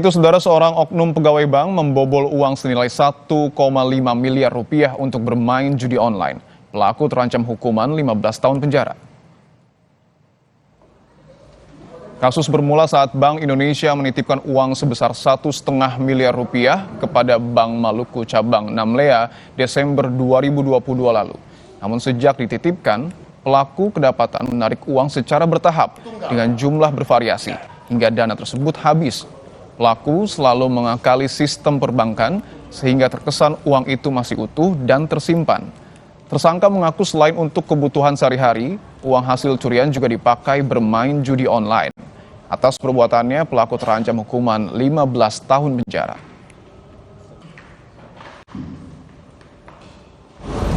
itu, saudara, seorang oknum pegawai bank membobol uang senilai 1,5 miliar rupiah untuk bermain judi online. Pelaku terancam hukuman 15 tahun penjara. Kasus bermula saat Bank Indonesia menitipkan uang sebesar 1,5 miliar rupiah kepada Bank Maluku Cabang Namlea Desember 2022 lalu. Namun sejak dititipkan, pelaku kedapatan menarik uang secara bertahap dengan jumlah bervariasi hingga dana tersebut habis. Pelaku selalu mengakali sistem perbankan sehingga terkesan uang itu masih utuh dan tersimpan. Tersangka mengaku selain untuk kebutuhan sehari-hari, uang hasil curian juga dipakai bermain judi online. Atas perbuatannya, pelaku terancam hukuman 15 tahun penjara.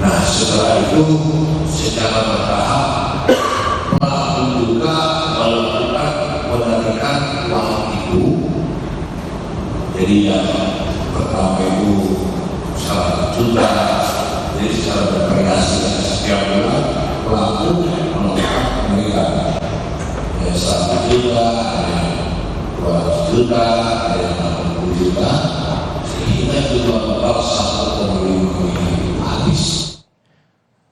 Nah, setelah itu secara bertahap pelaku juga melakukan menarikan uang itu. Jadi yang pertama itu 1 juta, jadi secara bervariasi setiap bulan pelaku melakukan penarikan 1 juta, ada 200 juta, ada 80 juta, sehingga juga total 1,5 miliar habis.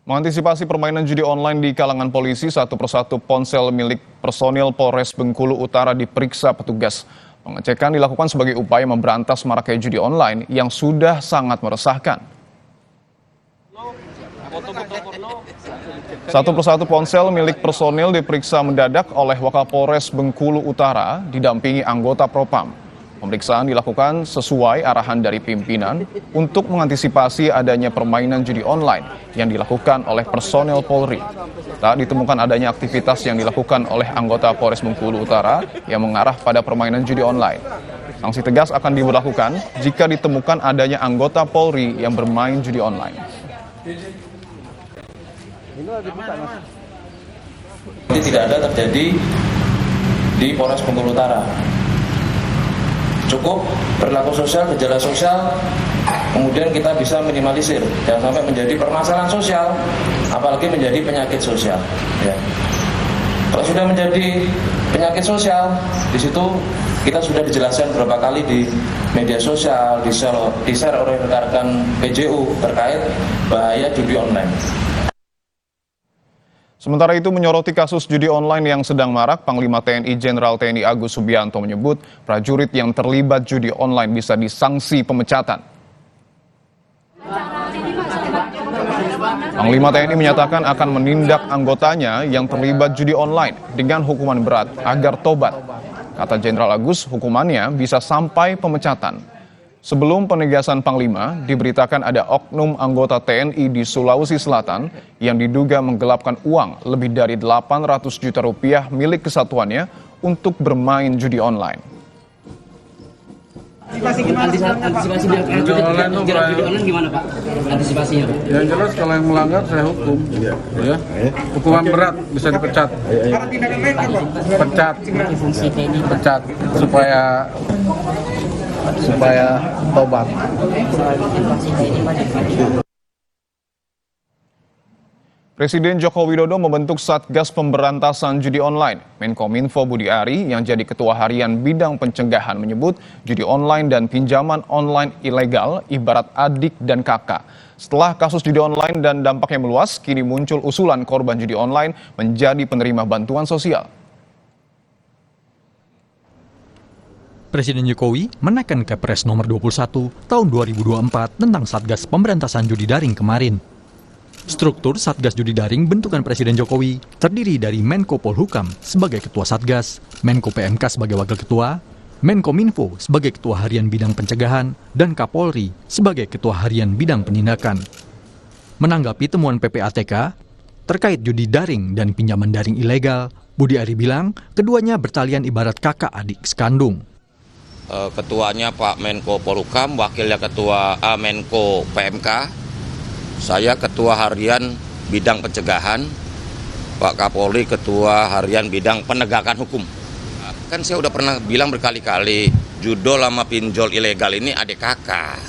Mengantisipasi permainan judi online di kalangan polisi, satu persatu ponsel milik personil Polres Bengkulu Utara diperiksa petugas. Pengecekan dilakukan sebagai upaya memberantas maraknya judi online yang sudah sangat meresahkan. Satu persatu ponsel milik personil diperiksa mendadak oleh Wakapolres Bengkulu Utara didampingi anggota Propam. Pemeriksaan dilakukan sesuai arahan dari pimpinan untuk mengantisipasi adanya permainan judi online yang dilakukan oleh personel Polri. Tak ditemukan adanya aktivitas yang dilakukan oleh anggota Polres Bengkulu Utara yang mengarah pada permainan judi online. Sanksi tegas akan diberlakukan jika ditemukan adanya anggota Polri yang bermain judi online. Ini tidak ada terjadi di Polres Bengkulu Utara. Cukup berlaku sosial, gejala sosial, kemudian kita bisa minimalisir, jangan sampai menjadi permasalahan sosial, apalagi menjadi penyakit sosial. Ya. Kalau sudah menjadi penyakit sosial, di situ kita sudah dijelaskan beberapa kali di media sosial, di-share oleh rekan-rekan PJU terkait bahaya judi online. Sementara itu, menyoroti kasus judi online yang sedang marak, Panglima TNI Jenderal TNI Agus Subianto menyebut prajurit yang terlibat judi online bisa disanksi pemecatan. Panglima TNI menyatakan akan menindak anggotanya yang terlibat judi online dengan hukuman berat agar tobat. Kata Jenderal Agus, hukumannya bisa sampai pemecatan. Sebelum penegasan Panglima, diberitakan ada oknum anggota TNI di Sulawesi Selatan yang diduga menggelapkan uang lebih dari 800 juta rupiah milik kesatuannya untuk bermain judi online. Antisipasi biar judi online gimana, Pak? Antisipasinya, Pak? Yang jelas kalau yang melanggar saya hukum. Ya. Hukuman berat bisa dipecat. Pecat supaya tobat. Presiden Joko Widodo membentuk Satgas Pemberantasan Judi Online. Menkominfo Budi Ari yang jadi Ketua Harian Bidang Pencegahan menyebut judi online dan pinjaman online ilegal ibarat adik dan kakak. Setelah kasus judi online dan dampaknya meluas, kini muncul usulan korban judi online menjadi penerima bantuan sosial. Presiden Jokowi menaikkan Kepres nomor 21 tahun 2024 tentang Satgas Pemberantasan Judi Daring kemarin. Struktur Satgas Judi Daring bentukan Presiden Jokowi terdiri dari Menko Polhukam sebagai Ketua Satgas, Menko PMK sebagai Wakil Ketua, Menkominfo sebagai Ketua Harian Bidang Pencegahan, dan Kapolri sebagai Ketua Harian Bidang Penindakan. Menanggapi temuan PPATK terkait judi daring dan pinjaman daring ilegal, Budi Ari bilang keduanya bertalian ibarat kakak adik sekandung. Ketuanya Pak Menko Polhukam, wakilnya Ketua Menko PMK, saya Ketua Harian Bidang Pencegahan, Pak Kapolri Ketua Harian Bidang Penegakan Hukum. Kan saya udah pernah bilang berkali-kali, judol sama pinjol ilegal ini adik kakak,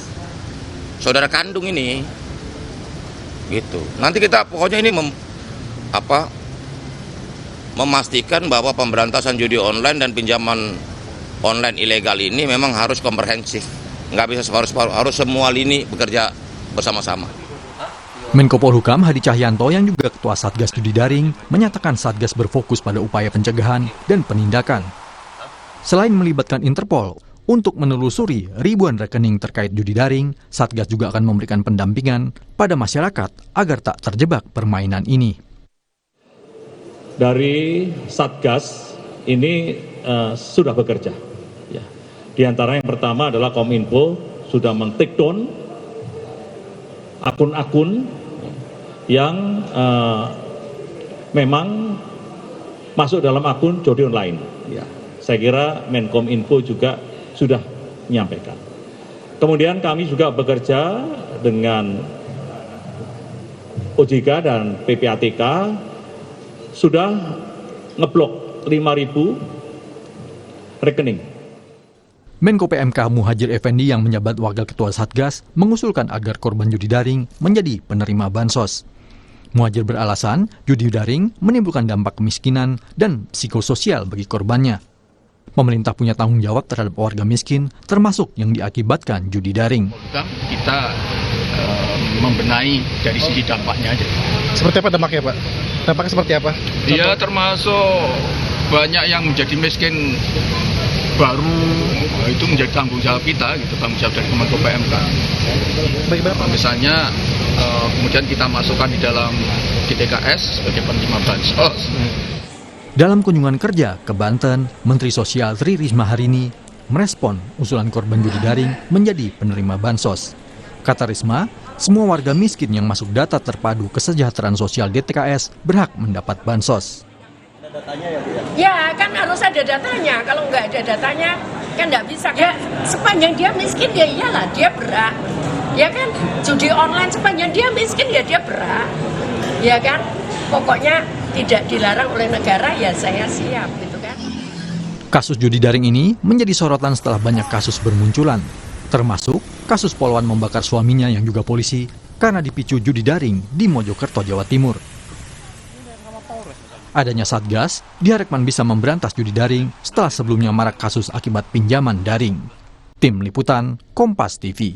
saudara kandung ini, gitu. Nanti kita pokoknya ini memastikan bahwa pemberantasan judi online dan pinjaman online ilegal ini memang harus komprehensif. Nggak bisa separuh-separuh, harus semua lini bekerja bersama-sama. Menko Polhukam Hadi Cahyanto yang juga Ketua Satgas Judi Daring menyatakan Satgas berfokus pada upaya pencegahan dan penindakan. Selain melibatkan Interpol untuk menelusuri ribuan rekening terkait judi daring, Satgas juga akan memberikan pendampingan pada masyarakat agar tak terjebak permainan ini. Dari Satgas ini sudah bekerja. Ya. Di antara yang pertama adalah Kominfo sudah men-take down akun-akun yang memang masuk dalam akun judi online. Ya. Saya kira Menkominfo juga sudah menyampaikan. Kemudian kami juga bekerja dengan OJK dan PPATK sudah ngeblok 5.000 rekening. Menko PMK Muhadjir Effendi yang menjabat Wakil Ketua Satgas mengusulkan agar korban judi daring menjadi penerima bansos. Muhadjir beralasan judi daring menimbulkan dampak kemiskinan dan psikososial bagi korbannya. Pemerintah punya tanggung jawab terhadap warga miskin, termasuk yang diakibatkan judi daring. Kita membenahi dari sisi dampaknya aja. Seperti apa dampaknya, Pak? Dampaknya seperti apa? Ya termasuk banyak yang menjadi miskin baru, itu menjadi tanggung jawab kita, gitu, tanggung jawab dari Kemenko PMK. Misalnya kemudian kita masukkan di dalam GTKS sebagai penerima bansos. Dalam kunjungan kerja ke Banten, Menteri Sosial Tri Risma hari ini merespon usulan korban judi daring menjadi penerima bansos. Kata Risma, semua warga miskin yang masuk data terpadu kesejahteraan sosial DTKS berhak mendapat bansos. Ya kan harus ada datanya, kalau nggak ada datanya kan nggak bisa. Ya sepanjang dia miskin ya iyalah dia berhak. Ya kan judi online sepanjang dia miskin ya dia berhak. Ya kan pokoknya tidak dilarang oleh negara ya saya siap gitu kan. Kasus judi daring ini menjadi sorotan setelah banyak kasus bermunculan, termasuk kasus poluan membakar suaminya yang juga polisi karena dipicu judi daring di Mojokerto, Jawa Timur. Adanya Satgas diharapkan bisa memberantas judi daring setelah sebelumnya marak kasus akibat pinjaman daring. Tim Liputan, Kompas TV.